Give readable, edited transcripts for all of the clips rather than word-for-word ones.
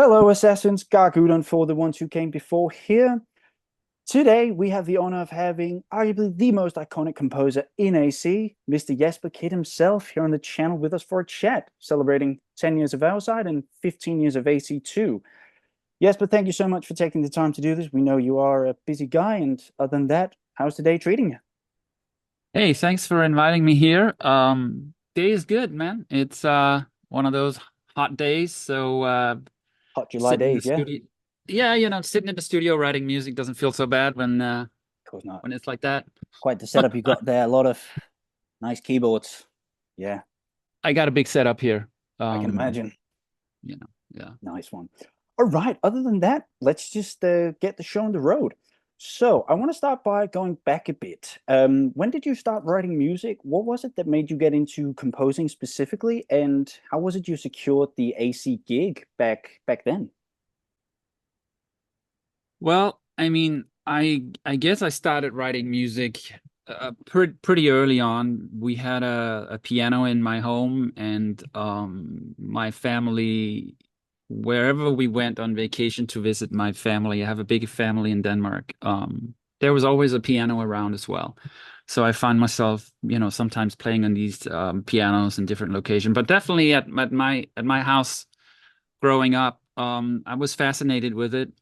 Hello, Assassins. Gargudon for the ones who came before here. Today, we have the honor of having arguably the most iconic composer in AC, Mr. Jesper Kyd himself, here on the channel with us for a chat, celebrating 10 years of Outside and 15 years of AC2. Jesper, thank you so much for taking the time to do this. We know you are a busy guy, and other than that, how's the day treating you? Hey, thanks for inviting me here. Day is good, man. It's one of those hot days, so Hot July sitting in the days, yeah? Of studio. Yeah, sitting in the studio writing music doesn't feel so bad course not. when it's like that. Quite the setup you got there. A lot of nice keyboards. Yeah, I got a big setup here. I can Um, imagine. yeah. Nice one. All right. Other than that, let's just get the show on the road. So I want to start by going back a bit. When did you start writing music? What was it that made you get into composing specifically? And how was it you secured the AC gig back then? Well, I mean, I guess I started writing music pretty early on. We had a piano in my home, and my family, wherever we went on vacation to visit my family, I have a big family in Denmark. There was always a piano around as well. So I find myself, sometimes playing on these pianos in different locations. But definitely at my house growing up, I was fascinated with it.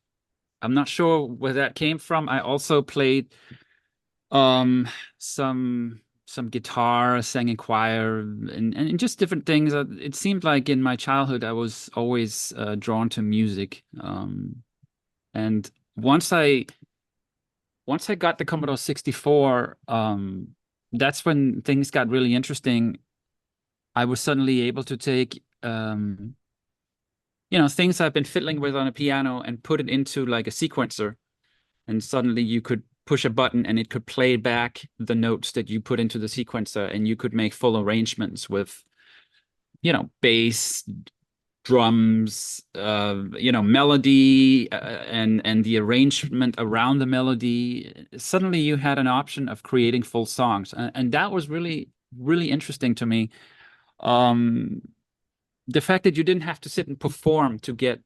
I'm not sure where that came from. I also played um some guitar, sang in choir, and just different things. It seemed like in my childhood I was always drawn to music. And once I once I got the Commodore 64, that's when things got really interesting. I was suddenly able to take things I've been fiddling with on a piano and put it into like a sequencer, and suddenly you could push a button and it could play back the notes that you put into the sequencer, and you could make full arrangements with bass, drums, melody, and the arrangement around the melody. Suddenly you had an option of creating full songs, and that was really really interesting to me. um the fact that you didn't have to sit and perform to get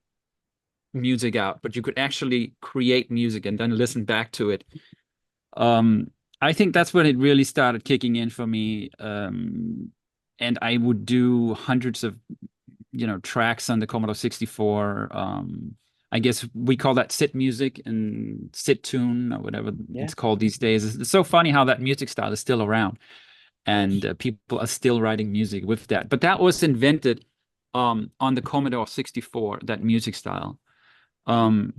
music out, but you could actually create music and then listen back to it. Um, I think that's when it really started kicking in for me. And I would do hundreds of, tracks on the Commodore 64. I guess we call that sit music and sit tune or whatever Yeah, it's called these days. It's so funny how that music style is still around, of and course. people are still writing music with that. But that was invented on the Commodore 64, that music style. Um,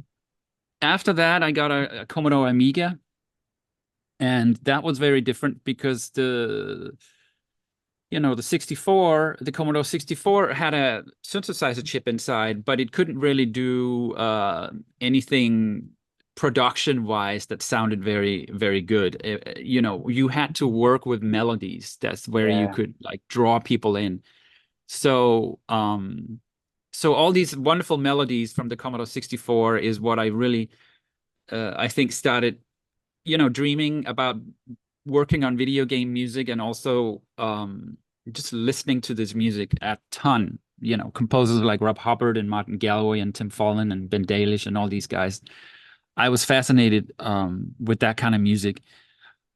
After that, I got a Commodore Amiga, and that was very different because the Commodore 64 had a synthesizer chip inside, but it couldn't really do anything production wise that sounded very, very good. You had to work with melodies. That's where you Yeah. could like draw people in. So, so all these wonderful melodies from the Commodore 64 is what I really, I think, started, dreaming about working on video game music, and also just listening to this music a ton. Composers like Rob Hubbard and Martin Galloway and Tim Follin and Ben Dailish and all these guys. I was fascinated with that kind of music.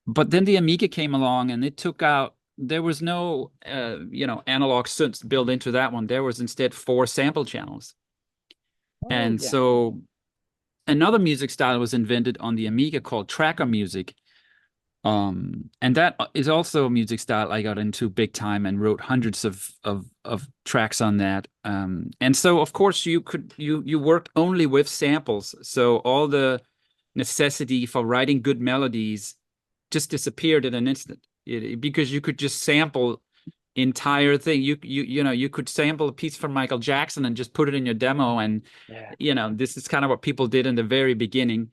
But then the Amiga came along, and it took out. There was no, analog synths built into that one. There was instead four sample channels, Oh, and yeah. so another music style was invented on the Amiga called tracker music. And that is also a music style I got into big time and wrote hundreds of tracks on that. And so of course you worked only with samples. So all the necessity for writing good melodies just disappeared in an instant. Because you could just sample entire thing. You could sample a piece from Michael Jackson and just put it in your demo, and Yeah. this is kind of what people did in the very beginning.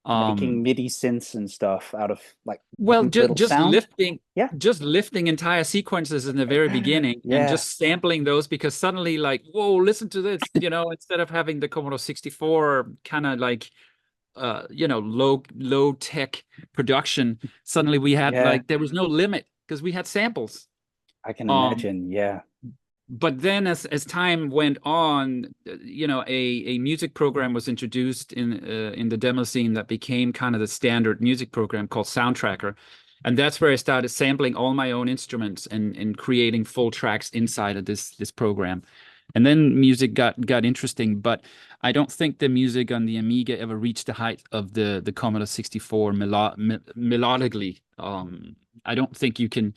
Making Um, MIDI synths and stuff out of like well, one just little just sound. lifting Yeah. just lifting entire sequences in the very beginning and Yeah. just sampling those, because suddenly, like, whoa, listen to this, instead of having the Commodore 64 kind of like low tech production, suddenly we had, Yeah. like, there was no limit because we had samples. I can Um imagine. Yeah. but then as time went on, a music program was introduced in the demo scene that became kind of the standard music program called Soundtracker. And that's where I started sampling all my own instruments and creating full tracks inside of this program. And then music got interesting, but I don't think the music on the Amiga ever reached the height of the Commodore 64 melodically. I don't think you can.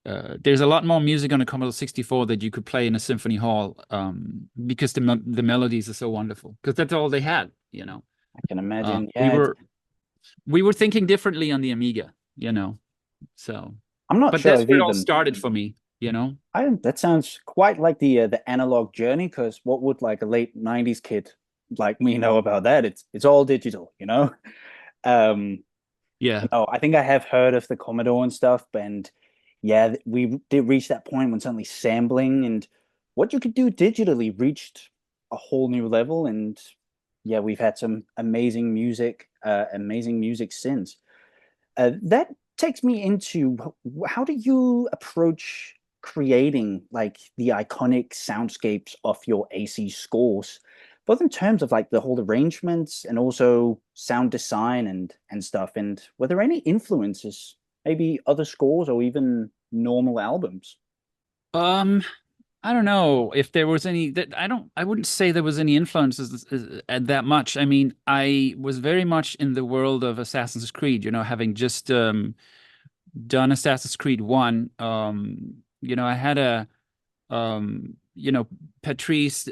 There's a lot more music on a Commodore 64 that you could play in a symphony hall, because the melodies are so wonderful. Because that's all they had, you know. I can imagine. We Yeah, were thinking differently on the Amiga, you know. So, I'm not but sure that's if where it all even started for me, you know. that sounds quite like the analog journey. Because what would like a late '90s kid like me know about that? It's all digital, you know. Um, Yeah. no, I think I have heard of the Commodore and stuff, and yeah, we did reach that point when suddenly sampling and what you could do digitally reached a whole new level. And yeah, we've had some amazing music since. That takes me into how do you approach creating like the iconic soundscapes of your AC scores, both in terms of like the whole arrangements and also sound design and stuff. And were there any influences, maybe other scores or even normal albums? Um, I don't know if there was any that I wouldn't say there was any influences that much. I mean, I was very much in the world of Assassin's Creed, having just done Assassin's Creed 1. I had Patrice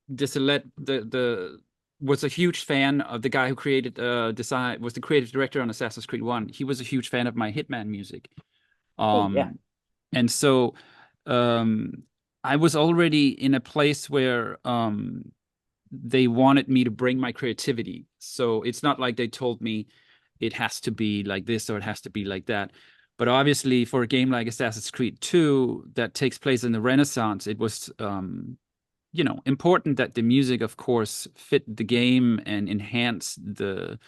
Desilets, the was a huge fan of the guy who created was the creative director on Assassin's Creed 1. He was a huge fan of my Hitman music. Oh yeah, Um, and so um, I was already in a place where they wanted me to bring my creativity. So it's not like they told me it has to be like this or it has to be like that. But obviously, for a game like Assassin's Creed 2 that takes place in the Renaissance, it was important that the music, of course, fit the game and enhance the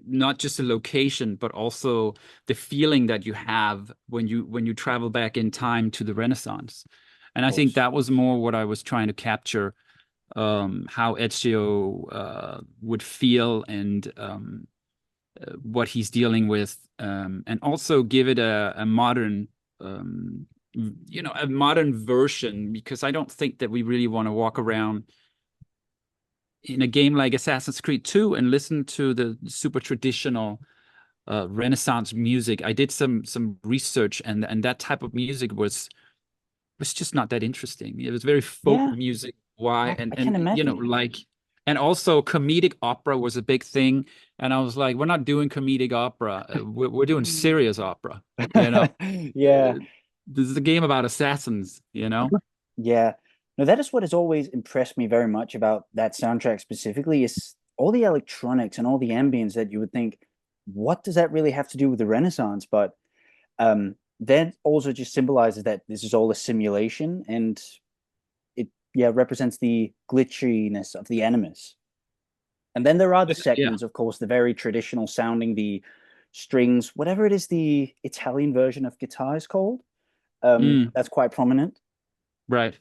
not just the location but also the feeling that you have when you travel back in time to the Renaissance. And of I think course. that was more what I was trying to capture, how Ezio would feel, and what he's dealing with, and also give it a modern a modern version, because I don't think that we really want to walk around in a game like Assassin's Creed 2 and listen to the super traditional Renaissance music. I did some research, and that type of music was just not that interesting. It was very folk Yeah, music. Why? I, And I can imagine. like, and also comedic opera was a big thing. And I was like, we're not doing comedic opera. We're doing serious opera. You know, Yeah. this is a game about assassins. Yeah. No, that is what has always impressed me very much about that soundtrack specifically is all the electronics and all the ambience that you would think, what does that really have to do with the Renaissance? But that also just symbolizes that this is all a simulation and it represents the glitchiness of the Animus. And then there are the Yeah. segments, of course, the very traditional sounding, the strings, whatever it is the Italian version of guitar is called. Mm, That's quite prominent. right.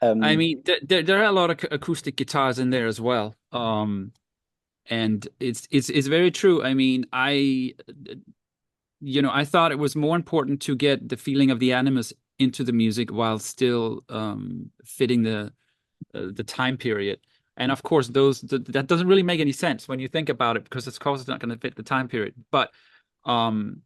I Um, mean, there are a lot of acoustic guitars in there as well. And it's very true. I mean, I thought it was more important to get the feeling of the Animus into the music while still fitting the time period. And of course, that doesn't really make any sense when you think about it, because of course it's not going to fit the time period. But um,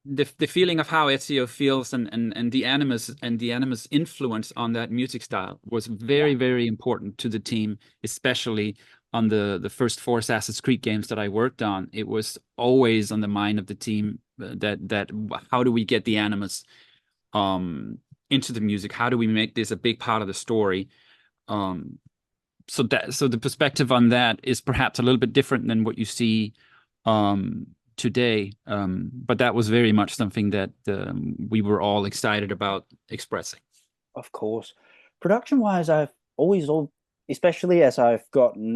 the feeling of how Ezio feels, and the Animus influence on that music style was yeah, very, very important to the team, especially on the first four Assassin's Creed games that I worked on. It was always on the mind of the team, that how do we get the Animus into the music? How do we make this a big part of the story? Um, so the perspective on that is perhaps a little bit different than what you see today. But that was very much something that we were all excited about expressing. of course. Production wise, I've always, especially as I've gotten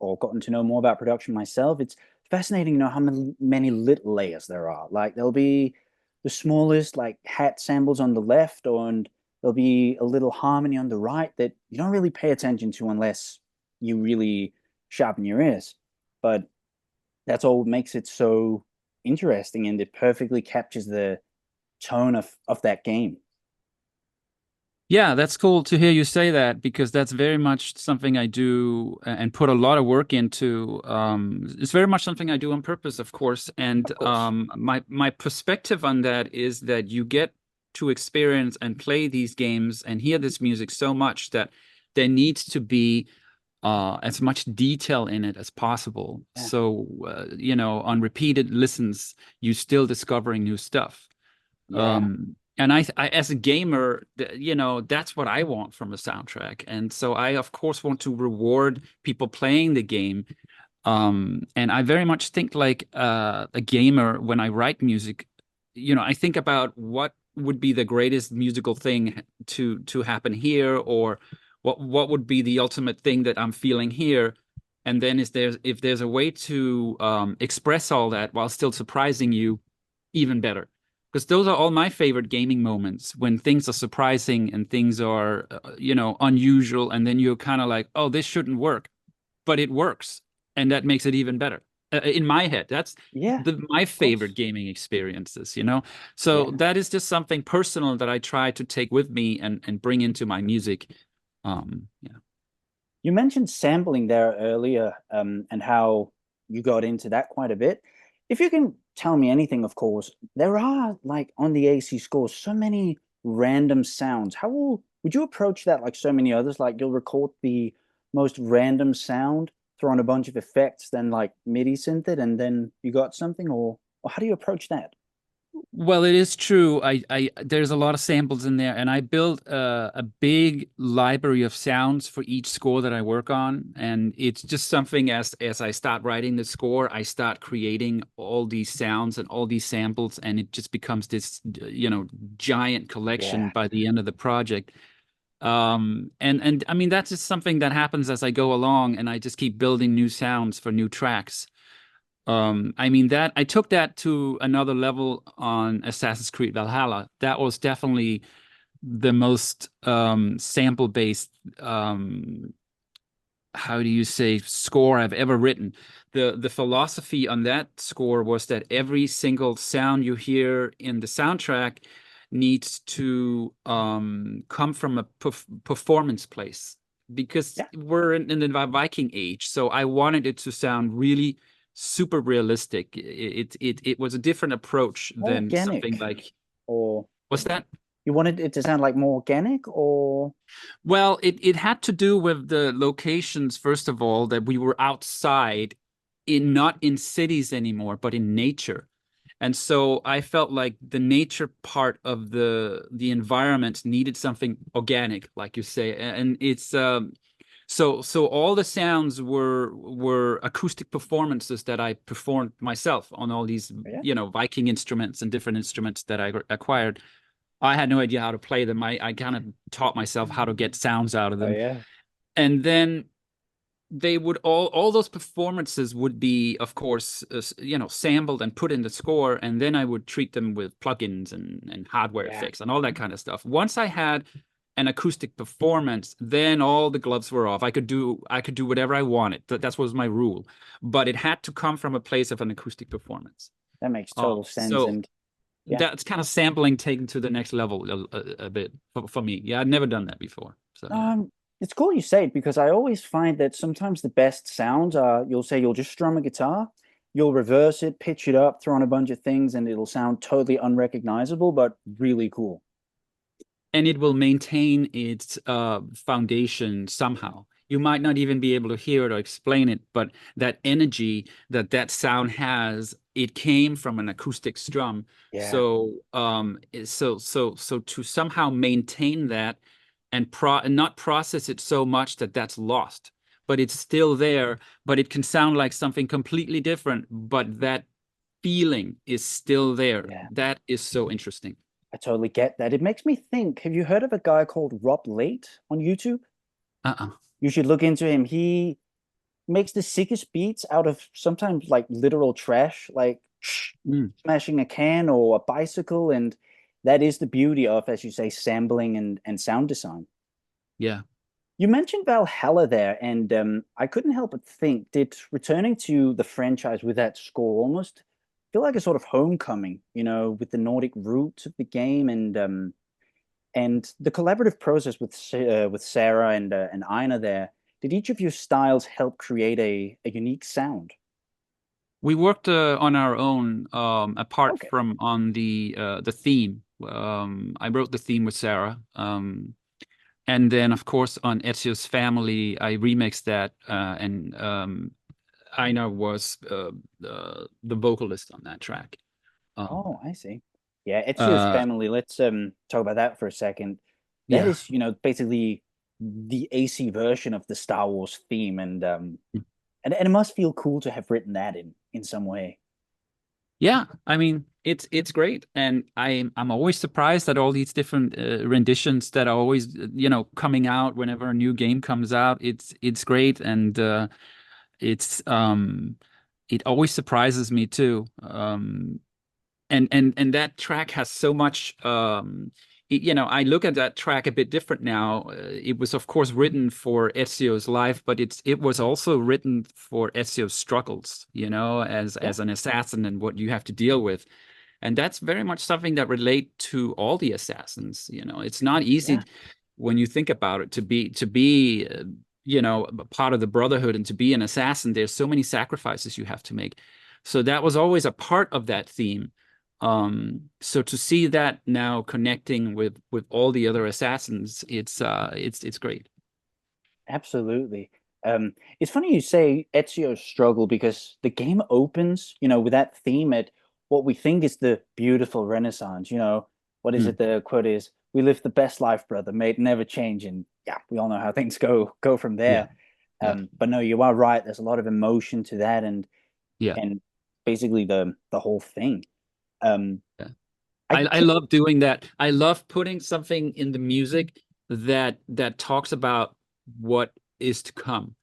to know more about production myself, it's fascinating to know how many little layers there are. Like there'll be the smallest like hat samples on the left, and there'll be a little harmony on the right that you don't really pay attention to unless you really sharpen your ears. But that's all makes it so interesting, and it perfectly captures the tone of that game. Yeah, that's cool to hear you say that because that's very much something I do and put a lot of work into. It's very much something I do on purpose, of course. And Of course. my perspective on that is that you get to experience and play these games and hear this music so much that there needs to be as much detail in it as possible. Yeah. So, on repeated listens, you're still discovering new stuff. Yeah. And I, as a gamer, that's what I want from a soundtrack. And so I, of course, want to reward people playing the game. And I very much think like a gamer when I write music, I think about what would be the greatest musical thing to happen here, or what would be the ultimate thing that I'm feeling here. And then if there's a way to express all that while still surprising you, even better. Because those are all my favorite gaming moments when things are surprising and things are, unusual, and then you're kind of like, oh, this shouldn't work, but it works, and that makes it even better. In my head, that's Yeah. my Of favorite course. gaming experiences. So Yeah. that is just something personal that I try to take with me and bring into my music. Yeah. You mentioned sampling there earlier, and how you got into that quite a bit. If you can tell me anything, of course, there are like on the AC scores so many random sounds. Would you approach that like so many others? Like you'll record the most random sound, throw on a bunch of effects, then like MIDI synth it, and then you got something, or how do you approach that? Well, it is true. There's a lot of samples in there, and I built a big library of sounds for each score that I work on. And it's just something as I start writing the score, I start creating all these sounds and all these samples, and it just becomes this, giant collection Yeah. by the end of the project. And I mean that's just something that happens as I go along, and I just keep building new sounds for new tracks. I mean that I took that to another level on Assassin's Creed Valhalla. That was definitely the most sample-based how do you say score I've ever written. The philosophy on that score was that every single sound you hear in the soundtrack needs to come from a performance place because Yeah. we're in the Viking age. So I wanted it to sound really super realistic. It was a different approach More than something organic, like or what's that? you wanted it to sound like more organic, or Well, it had to do with the locations, first of all, that we were outside in not in cities anymore, but in nature. And so I felt like the nature part of the environment needed something organic, like you say. And it's so all the sounds were acoustic performances that I performed myself on all these, yeah. Viking instruments and different instruments that I acquired. I had no idea how to play them. I kind of taught myself how to get sounds out of Oh them. yeah. And then they would all those performances would be, of course, sampled and put in the score. And then I would treat them with plugins and hardware Yeah. effects and all that kind of stuff. Once I had an acoustic performance, then all the gloves were off. I could do whatever I wanted. That was my rule. But it had to come from a place of an acoustic performance. That makes total sense. So And yeah. that's kind of sampling taken to the next level a bit for me. Yeah, I'd never done that before. So yeah. It's cool you say it, because I always find that sometimes the best sounds are, you'll say you'll just strum a guitar, you'll reverse it, pitch it up, throw on a bunch of things, and it'll sound totally unrecognizable, but really cool. And it will maintain its foundation somehow. You might not even be able to hear it or explain it, but that energy that sound has, it came from an acoustic strum. Yeah. So to somehow maintain that and not process it so much that that's lost, but it's still there, but it can sound like something completely different, but that feeling is still there. Yeah. That is so interesting. I totally get that. It makes me think, have you heard of a guy called Rob Late on YouTube? Uh-uh. You should look into him. He makes the sickest beats out of sometimes like literal trash, like Mm, smashing a can or a bicycle, and that is the beauty of, as you say, sampling and sound design. yeah. You mentioned Valhalla there, and I couldn't help but think, did returning to the franchise with that score almost feel like a sort of homecoming, with the Nordic roots of the game and the collaborative process with Sarah and Ina there? Did each of your styles help create a unique sound? We worked on our own, apart Okay. from on the theme. I wrote the theme with Sarah. And then, of course, on Ezio's Family, I remixed that, and Einar was the vocalist on that track. Um, Oh, I see. Yeah, Ezio's uh, Family. Let's talk about that for a second. That yeah. is, basically the AC version of the Star Wars theme, and it must feel cool to have written that in some way. Yeah, I mean it's great, and I'm always surprised at all these different renditions that are always coming out whenever a new game comes out. It's great, and it's it always surprises me too. And that track has so much I look at that track a bit different now. It was of course written for Ezio's life, but it was also written for Ezio's struggles, Yeah, as an assassin and what you have to deal with. And that's very much something that relate to all the assassins. It's not yeah, easy when you think about it to be a part of the Brotherhood and to be an assassin. There's so many sacrifices you have to make. So that was always a part of that theme. So to see that now connecting with all the other assassins, it's great. absolutely. It's funny you say Ezio's struggle because the game opens, with that theme at what we think is the beautiful Renaissance. What is Mm, it? The quote is, "We live the best life, brother. May it never change." And yeah, we all know how things go from yeah, there. yeah, But no, you are right. There's a lot of emotion to that, yeah, and basically the whole thing. Um, yeah. I I keep love doing that. I love putting something in the music that talks about what is to come,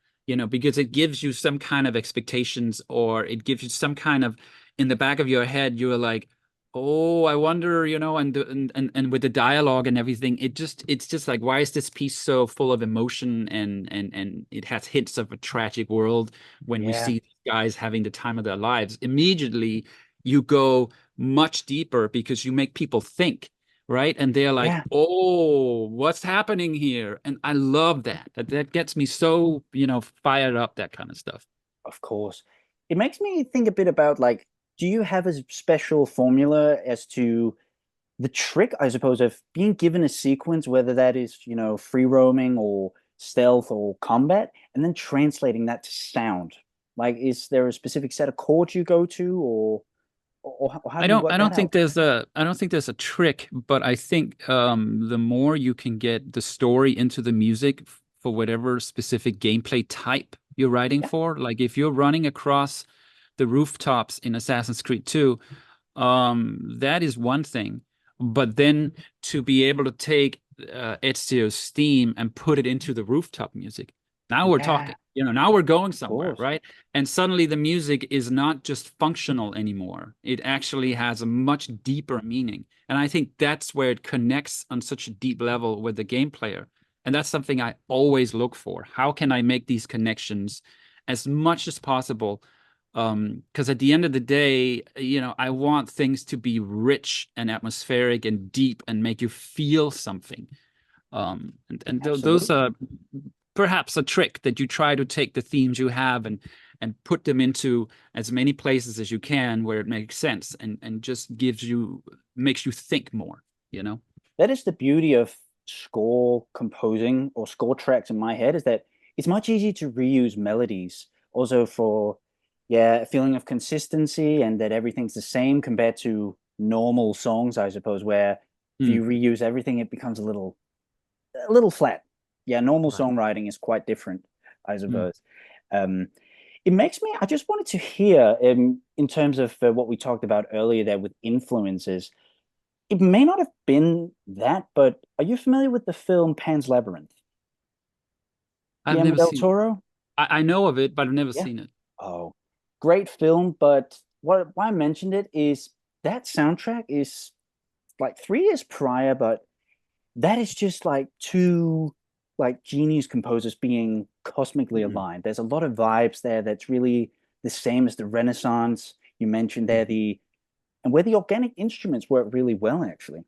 because it gives you some kind of expectations, or it gives you some kind of, in the back of your head, you're like, oh, I wonder, and with the dialogue and everything, it's just like, why is this piece so full of emotion, and it has hints of a tragic world when we yeah, see guys having the time of their lives. Immediately you go much deeper because you make people think, right? And they're like, yeah, oh, what's happening here? And I love that. That gets me so, fired up, that kind of stuff. of course. It makes me think a bit about like, do you have a special formula as to the trick, I suppose, of being given a sequence, whether that is, free roaming or stealth or combat, and then translating that to sound? Like, is there a specific set of chords you go to, or how I do you don't work I that don't think out? there's a trick, but I think the more you can get the story into the music for whatever specific gameplay type you're writing Yeah, for, like if you're running across the rooftops in Assassin's Creed 2, that is one thing. But then to be able to take Ezio's theme and put it into the rooftop music, now we're yeah, talking. Now we're going of somewhere, course. right? And suddenly the music is not just functional anymore. It actually has a much deeper meaning. And I think that's where it connects on such a deep level with the game player. And that's something I always look for. How can I make these connections as much as possible? Because at the end of the day, I want things to be rich and atmospheric and deep and make you feel something. And those Absolutely. are perhaps a trick that you try to take the themes you have and put them into as many places as you can where it makes sense and just makes you think more, you know? That is the beauty of score composing or score tracks in my head, is that it's much easier to reuse melodies also for, yeah, a feeling of consistency and that everything's the same compared to normal songs, I suppose, where if Mm, you reuse everything, it becomes a little flat. Yeah, normal right. songwriting is quite different, I Mm. suppose. Um, it makes me, I just wanted to hear, in terms of what we talked about earlier there with influences, it may not have been that, but are you familiar with the film Pan's Labyrinth? I've Guillermo never del seen it. Toro? I know of it, but I've never Yeah. seen it. Oh, great film, but why I mentioned it is that soundtrack is like 3 years prior, but that is just like two like genius composers being cosmically Mm, aligned. There's a lot of vibes there that's really the same as the Renaissance. You mentioned there mm. the and where the organic instruments work really well, actually.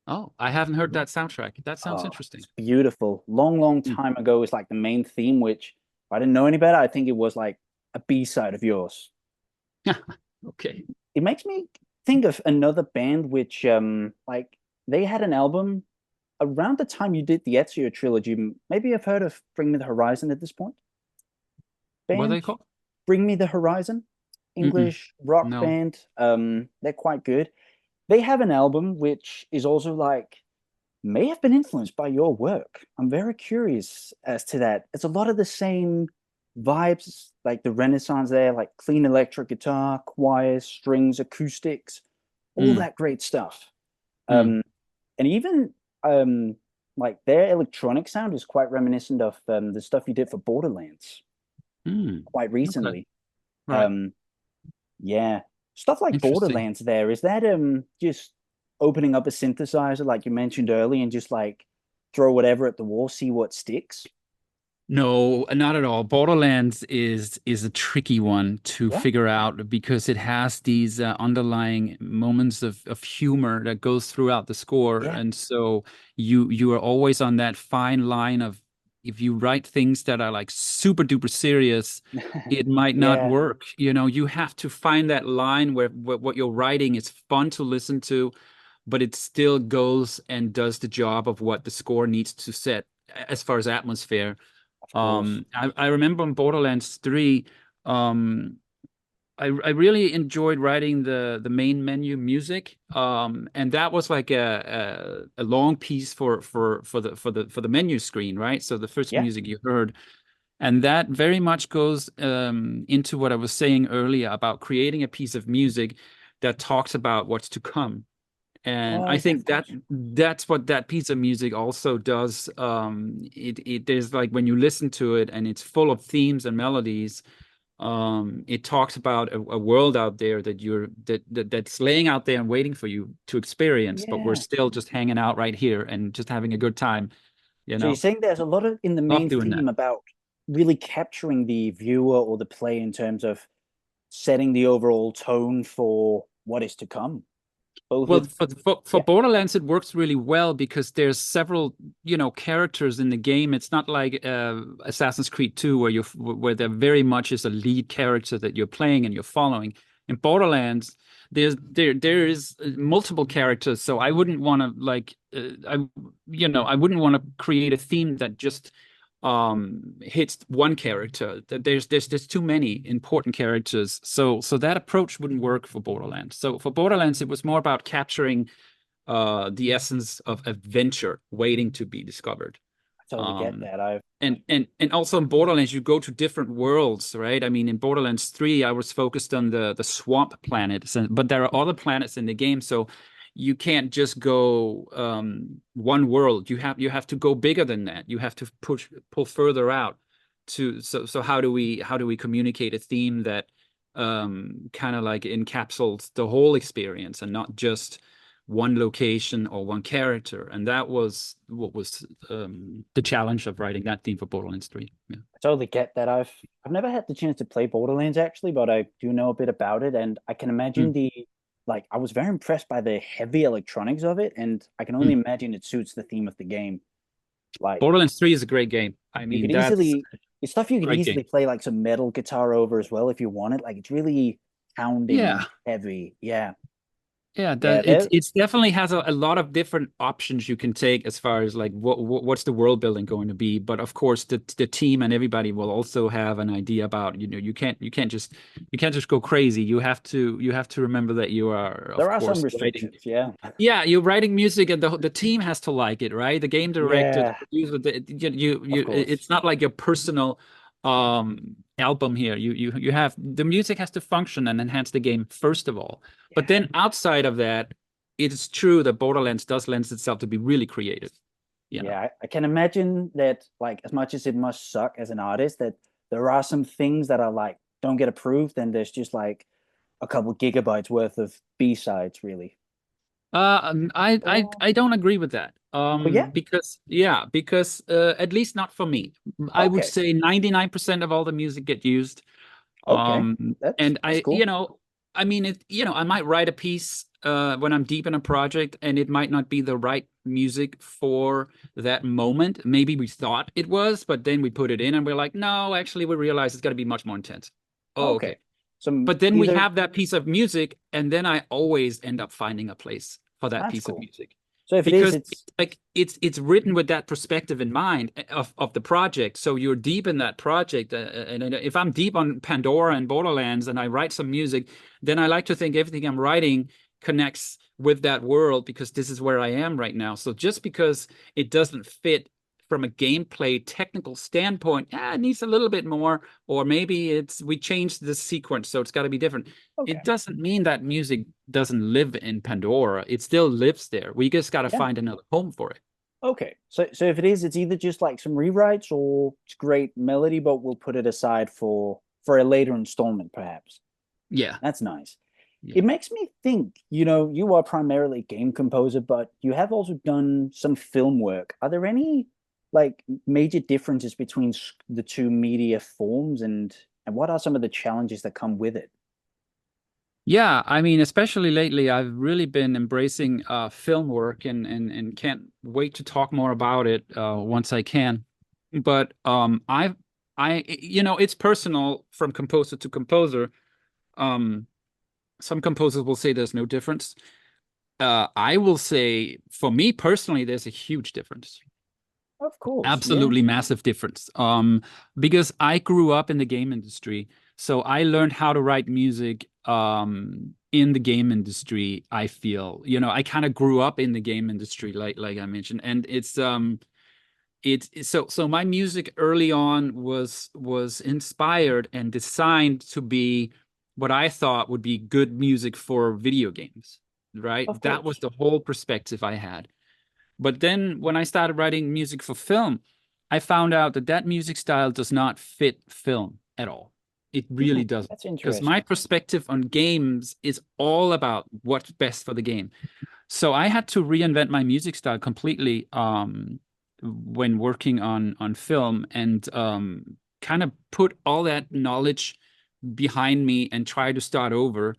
Oh, I haven't heard that soundtrack. That sounds Oh, interesting. it's beautiful. Long Mm. time ago was like the main theme, which if I didn't know any better, I think it was like a B-side of yours. Okay. It makes me think of another band which like they had an album around the time you did the Ezio trilogy. Maybe I've heard of Bring Me the Horizon at this point. What are Band they called? Bring Me the Horizon, Mm-mm. English rock No. band. They're quite good. They have an album which is also like may have been influenced by your work. I'm very curious as to that. It's a lot of the same vibes, like the Renaissance there, like clean electric guitar, choirs, strings, acoustics, all Mm, that great stuff. mm, Um, and even um, like their electronic sound is quite reminiscent of the stuff you did for Borderlands mm. quite Okay. recently. Right. Um, yeah, stuff like Interesting. Borderlands. There is that just opening up a synthesizer like you mentioned earlier and just like throw whatever at the wall, see what sticks. No, not at all. Borderlands is a tricky one to Yeah, figure out because it has these underlying moments of humor that goes throughout the score, yeah, and so you are always on that fine line of if you write things that are like super duper serious, it might not yeah, work. You know, you have to find that line where what you're writing is fun to listen to, but it still goes and does the job of what the score needs to set as far as atmosphere. of course. I remember in Borderlands 3, um, I really enjoyed writing the main menu music. And that was like a long piece for the menu screen, right? So the first Yeah. music you heard. And that very much goes into what I was saying earlier about creating a piece of music that talks about what's to come. And I Oh, yeah, of think that course. that's what that piece of music also does. It is like when you listen to it and it's full of themes and melodies. It talks about a world out there that that's laying out there and waiting for you to experience, but we're Yeah. still just hanging out right here and just having a good time. You So you're know, saying there's a lot of in the love main doing that. theme about really capturing the viewer or the play in terms of setting the overall tone for what is to come, both Well, with for yeah, Borderlands, it works really well because there's several, characters in the game. It's not like Assassin's Creed 2 where there very much is a lead character that you're playing and you're following. In Borderlands, there is multiple characters, so I wouldn't want to I wouldn't want to create a theme that just hits one character. There's too many important characters, so that approach wouldn't work for Borderlands. So for Borderlands, it was more about capturing the essence of adventure waiting to be discovered. I totally get um that. I've and also in Borderlands, you go to different worlds, right? I mean, in Borderlands 3, I was focused on the swamp planets, but there are other planets in the game, so you can't just go one world. You have to go bigger than that. You have to pull further out to so how do we communicate a theme that kind of like encapsulates the whole experience and not just one location or one character. And that was what was the challenge of writing that theme for Borderlands 3. Yeah. totally get that. I've never had the chance to play Borderlands actually, but I do know a bit about it, and I can imagine Mm, the like I was very impressed by the heavy electronics of it, and I can only mm. imagine it suits the theme of the game. Like Borderlands 3 is a great game. I you mean, could that's easily it's stuff you a could great easily game. play like some metal guitar over as well if you wanted. Like it's really pounding Yeah. heavy. Yeah. Yeah, Yeah, it's definitely has a lot of different options you can take as far as like what's the world building going to be. But of course, the team and everybody will also have an idea about, you can't just go crazy. You have to remember that you are, of there are some course, writing. restrictions. Yeah. Yeah, you're writing music, and the team has to like it, right? The game director, the Yeah, producer, of course. it's not like your personal album here. You have the music has to function and enhance the game first of all. But Yeah. then outside of that, it's true that Borderlands does lends itself to be really creative. You know. Yeah, I can imagine that like as much as it must suck as an artist, that there are some things that are like don't get approved, and there's just like a couple gigabytes worth of B-sides, really. I Oh, don't agree with that. oh yeah. Because at least not for me. I would Okay. say 99% of all the music get used. Okay. And That's cool. I mean, I might write a piece when I'm deep in a project, and it might not be the right music for that moment. Maybe we thought it was, but then we put it in, and we're like, no, actually, we realize it's got to be much more intense. Oh, Okay. okay. So But then we either have that piece of music, and then I always end up finding a place for that that's piece of cool. music So if it is, because it's it's written with that perspective in mind of the project. So you're deep in that project, and if I'm deep on Pandora and Borderlands, and I write some music, then I like to think everything I'm writing connects with that world because this is where I am right now. So just because it doesn't fit from a gameplay technical standpoint, it needs a little bit more, or maybe we changed the sequence, so it's got to be different. It okay. doesn't mean that music doesn't live in Pandora. It still lives there. We just got to Yeah. find another home for it. Okay. So if it is, it's either just like some rewrites or it's great melody, but we'll put it aside for a later installment, perhaps. Yeah. That's nice. Yeah. It makes me think, you are primarily a game composer, but you have also done some film work. Are there any like major differences between the two media forms and what are some of the challenges that come with it? Yeah, I mean, especially lately, I've really been embracing film work and can't wait to talk more about it once I can. But it's personal from composer to composer. Um, some composers will say there's no difference. I will say, for me personally, there's a huge difference. Of course, yeah. Absolutely massive difference. Because I grew up in the game industry, so I learned how to write music in the game industry. I feel, I kind of grew up in the game industry, like I mentioned, and so my music early on was inspired and designed to be what I thought would be good music for video games, right? Of That was course. the whole perspective I had. But then when I started writing music for film, I found out that that music style does not fit film at all. It really doesn't. That's Because my interesting. perspective on games is all about what's best for the game. So I had to reinvent my music style completely when working on film and kind of put all that knowledge behind me and try to start over.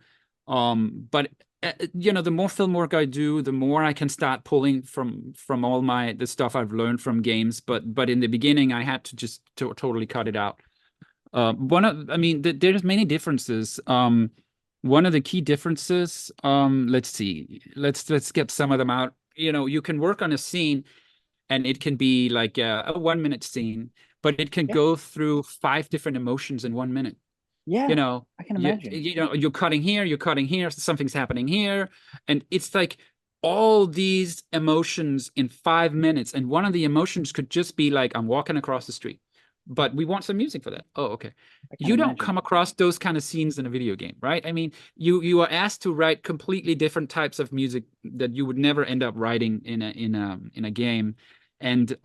But the more film work I do, the more I can start pulling from all the stuff I've learned from games. But in the beginning, I had to just totally cut it out. I mean, there's many differences. One of the key differences, let's see, let's get some of them out. You can work on a scene, and it can be like a 1 minute scene, but it can Yeah. go through five different emotions in 1 minute. Yeah, you know I can you, imagine. you're cutting here, something's happening here, and it's like all these emotions in 5 minutes, and one of the emotions could just be like I'm walking across the street, but we want some music for that. Oh, okay. I can You don't imagine. come across those kind of scenes in a video game, right? I mean, you are asked to write completely different types of music that you would never end up writing in a game. And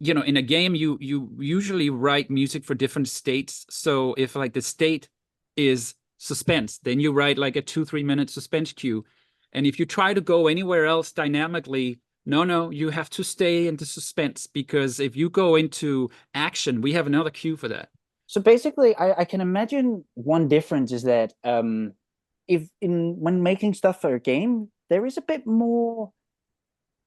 in a game you usually write music for different states. So if like the state is suspense, then you write like a 2-3 minute suspense cue. And if you try to go anywhere else dynamically, no, you have to stay in the suspense, because if you go into action, we have another cue for that. So basically, I can imagine one difference is that if in when making stuff for a game, there is a bit more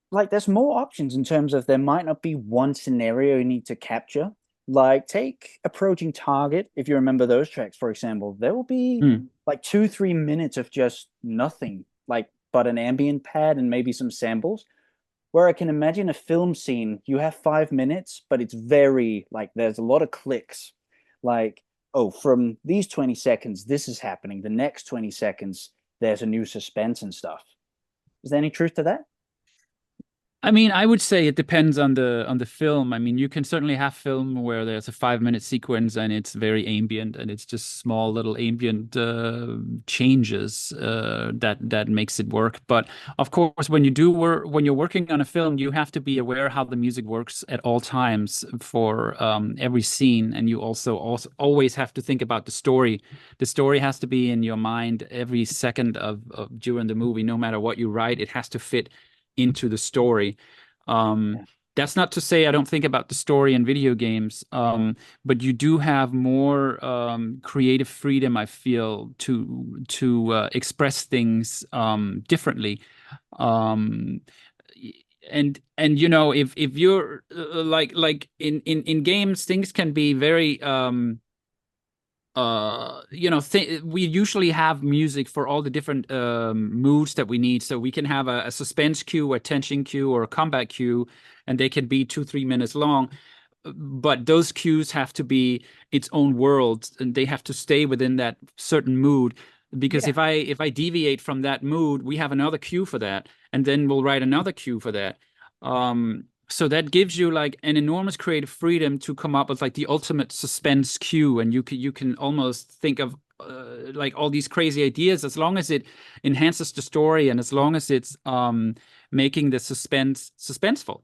like there's more options in terms of there might not be one scenario you need to capture. Like take approaching target, if you remember those tracks, for example, there will be Hmm. like 2-3 minutes of just nothing, like but an ambient pad and maybe some samples. Where I can imagine a film scene, you have 5 minutes, but it's very like there's a lot of clicks. Like, oh, from these 20 seconds, this is happening. The next 20 seconds, there's a new suspense and stuff. Is there any truth to that? I mean, I would say it depends on the film. I mean, you can certainly have film where there's a 5 minute sequence and it's very ambient and it's just small little ambient changes that makes it work. But of course, when you're working on a film, you have to be aware how the music works at all times for every scene, and you also always have to think about the story. The story has to be in your mind every second of during the movie, no matter what you write, it has to fit into the story. Um, Yeah. that's not to say I don't think about the story in video games, but you do have more creative freedom, I feel, to express things differently. Um, and you know, if you're like in games, things can be very you know, we usually have music for all the different moods that we need. So we can have a suspense cue, a tension cue, or a combat cue, and they can be 2, 3 minutes long. But those cues have to be its own world, and they have to stay within that certain mood. Because Yeah. if I deviate from that mood, we have another cue for that, and then we'll write another cue for that. So that gives you like an enormous creative freedom to come up with like the ultimate suspense cue, and you can almost think of like all these crazy ideas as long as it enhances the story and as long as it's making the suspense suspenseful.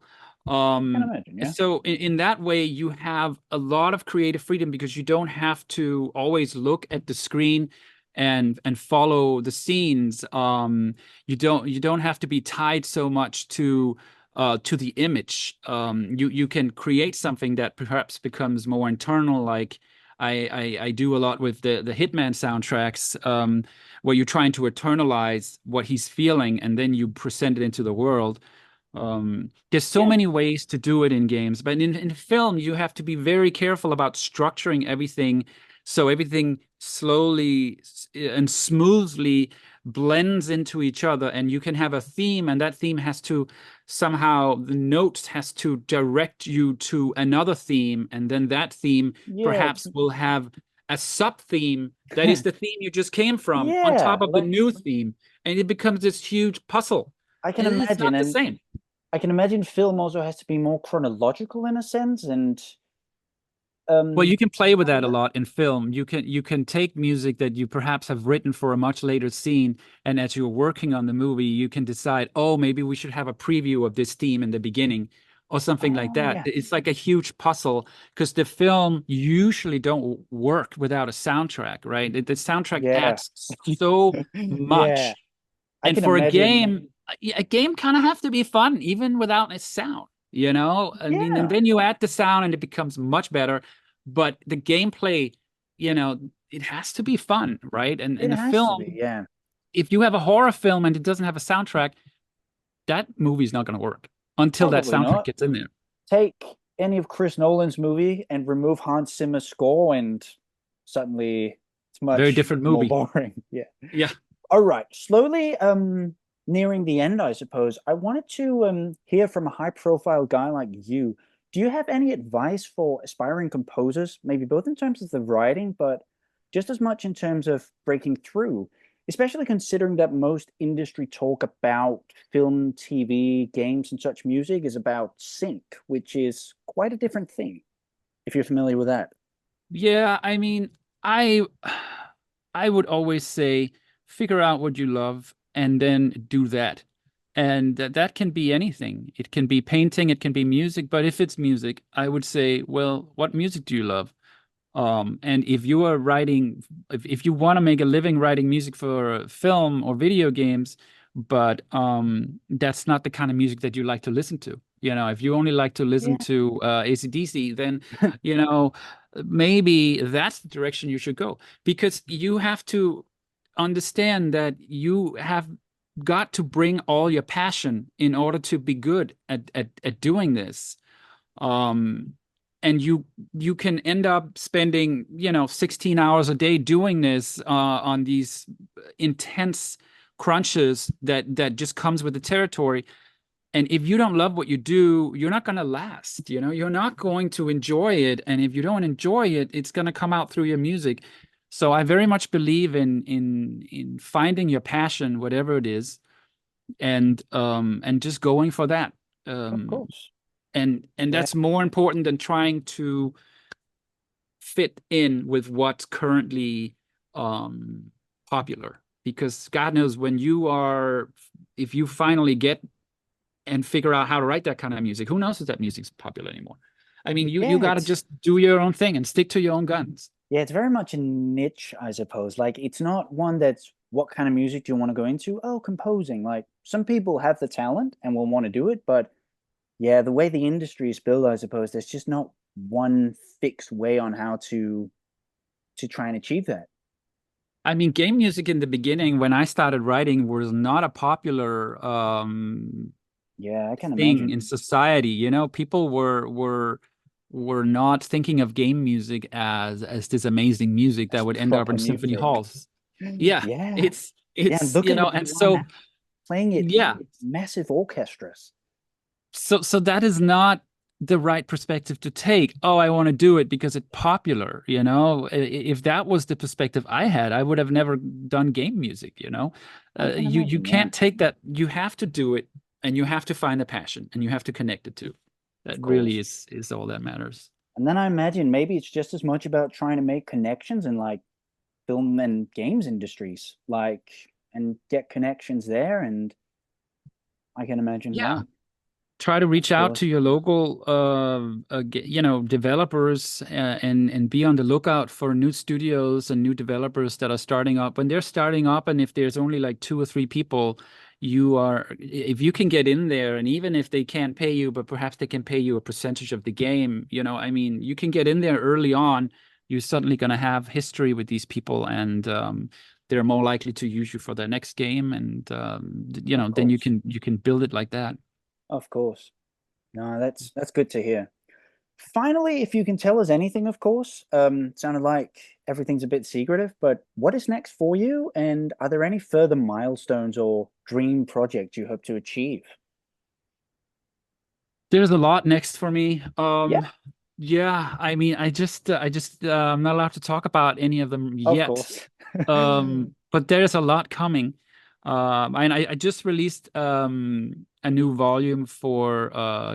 I can Um, imagine. Yeah. so in that way, you have a lot of creative freedom because you don't have to always look at the screen and follow the scenes. You don't have to be tied so much to the image. You can create something that perhaps becomes more internal, like I do a lot with the Hitman soundtracks, where you're trying to eternalize what he's feeling and then you present it into the world. There's so Yeah. many ways to do it in games, but in film, you have to be very careful about structuring everything so everything slowly and smoothly blends into each other, and you can have a theme, and that theme has to somehow, the notes has to direct you to another theme, and then that theme Yeah. perhaps will have a sub theme that is the theme you just came from on top Yeah. of the Like new theme, and it becomes this huge puzzle. I can It's imagine, not the and same. I can imagine film also has to be more chronological in a sense, and Well, um, you can play with I don't that a know. lot in film. You can take music that you perhaps have written for a much later scene, and as you're working on the movie, you can decide, oh, maybe we should have a preview of this theme in the beginning, or something like Oh that. yeah. It's like a huge puzzle because the film usually don't work without a soundtrack, right? The soundtrack Yeah. adds so Yeah. much. I And can for imagine. a game kind of have to be fun, even without a sound, you know? I mean, and Yeah. then you add the sound and it becomes much better. But the gameplay, you know, it has to be fun, right? And It in a has to be. film, Yeah. if you have a horror film and it doesn't have a soundtrack, that movie's not going to work until that Probably soundtrack not. gets in there. Take any of Chris Nolan's movie and remove Hans Zimmer's score, and suddenly it's Very much different more movie. boring. Yeah. Yeah. All right. Slowly nearing the end, I suppose. I wanted to hear from a high-profile guy like you. Do you have any advice for aspiring composers, maybe both in terms of the writing, but just as much in terms of breaking through, especially considering that most industry talk about film, TV, games, and such music is about sync, which is quite a different thing, if you're familiar with that. Yeah, I mean, I I would always say figure out what you love and then do that. And that can be anything. It can be painting, it can be music, but if it's music, I would say, well, what music do you love? And if you are writing, if you want to make a living writing music for film or video games, but that's not the kind of music that you like to listen to. You know, if you only like to listen Yeah. to AC/DC, then, you know, maybe that's the direction you should go because you have to understand that you have got to bring all your passion in order to be good at doing this. Um, and you can end up spending, 16 hours a day doing this on these intense crunches that just comes with the territory. And if you don't love what you do, you're not going to last. You're not going to enjoy it. And if you don't enjoy it, it's going to come out through your music. So I very much believe in finding your passion, whatever it is, and just going for that. Of course. And Yeah. that's more important than trying to fit in with what's currently popular. Because God knows when you are, if you finally get and figure out how to write that kind of music, who knows if that music's popular anymore? I mean, you Yeah, got to just do your own thing and stick to your own guns. yeah, it's very much a niche, I suppose. Like it's not one that's what kind of music do you want to go into? Oh, composing. Like some people have the talent and will want to do it, but yeah, the way the industry is built, I suppose, there's just not one fixed way on how to try and achieve that. I mean, game music in the beginning, when I started writing, was not a popular Yeah, I can thing imagine. in society. People were not thinking of game music as this amazing music that That's would end up proper in symphony music. halls. Yeah, Yeah. it's Yeah, and it's look at what and you are now so playing it yeah, with massive orchestras. so that is not the right perspective to take. Oh, I want to do it because it's popular. If that was the perspective I had, I would have never done game music. I can You imagine, yeah, can't take that. You have to do it, and you have to find a passion, and you have to connect it to. of That really course. is all that matters. And then I imagine maybe it's just as much about trying to make connections in like film and games industries, like and get connections there. And I can imagine, Yeah. yeah, Try to of reach out to course, your local developers, and be on the lookout for new studios and new developers that are starting up. When they're starting up, and if there's only like two or three people, if you can get in there, and even if they can't pay you, but perhaps they can pay you a percentage of the game, I mean, you can get in there early on. You're suddenly going to have history with these people, and they're more likely to use you for their next game, and of then you course, can build it like that. of course. No, that's good to hear. Finally, if you can tell us anything, of course. Sounded like everything's a bit secretive, but what is next for you? And are there any further milestones or dream projects you hope to achieve? There's a lot next for me. Yeah, Yeah, I mean, I'm not allowed to talk about any of them of yet. course. But there's a lot coming. And I just released a new volume for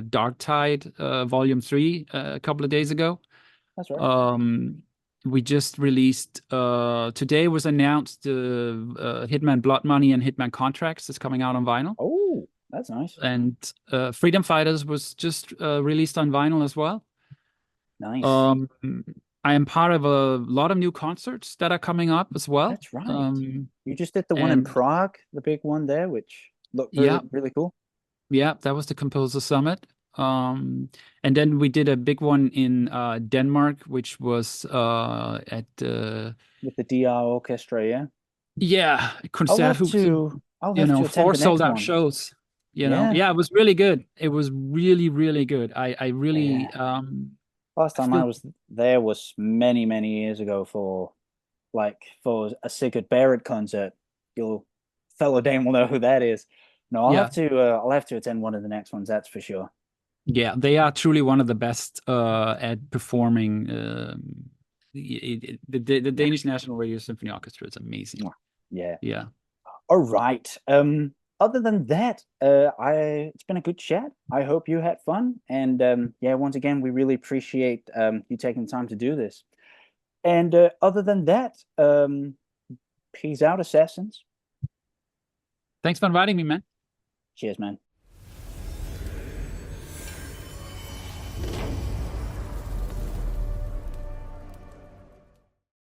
Dark Tide, Volume 3, a couple of days ago. That's right. Um, we just released today was announced Hitman Blood Money and Hitman Contracts is coming out on vinyl. Oh, that's nice. And Freedom Fighters was just released on vinyl as well. Nice. Um, I am part of a lot of new concerts that are coming up as well. That's right. You just did the one in And Prague, the big one there, which looked really, yeah, really cool. yeah, that was the Composer Summit. And then we did a big one in Denmark, which was at With the DR orchestra, yeah. yeah, I'll have Koncerthuset. to I'll have to attend Four the sold next out one. shows. Yeah. Yeah, it was really good. It was really, really good. I really Yeah. Last I time I feel was there was many, many years ago for for a Sigurd Barrett concert. Your fellow Dane will know who that is. No, yeah. I'll have to attend one of the next ones, that's for sure. Yeah, they are truly one of the best at performing. The Danish National Radio Symphony Orchestra is amazing. Mwah. Yeah. Yeah. All right. Other than that, I it's been a good chat. I hope you had fun. And yeah, once again, we really appreciate you taking the time to do this. And other than that, peace out, assassins. Thanks for inviting me, man. Cheers, man.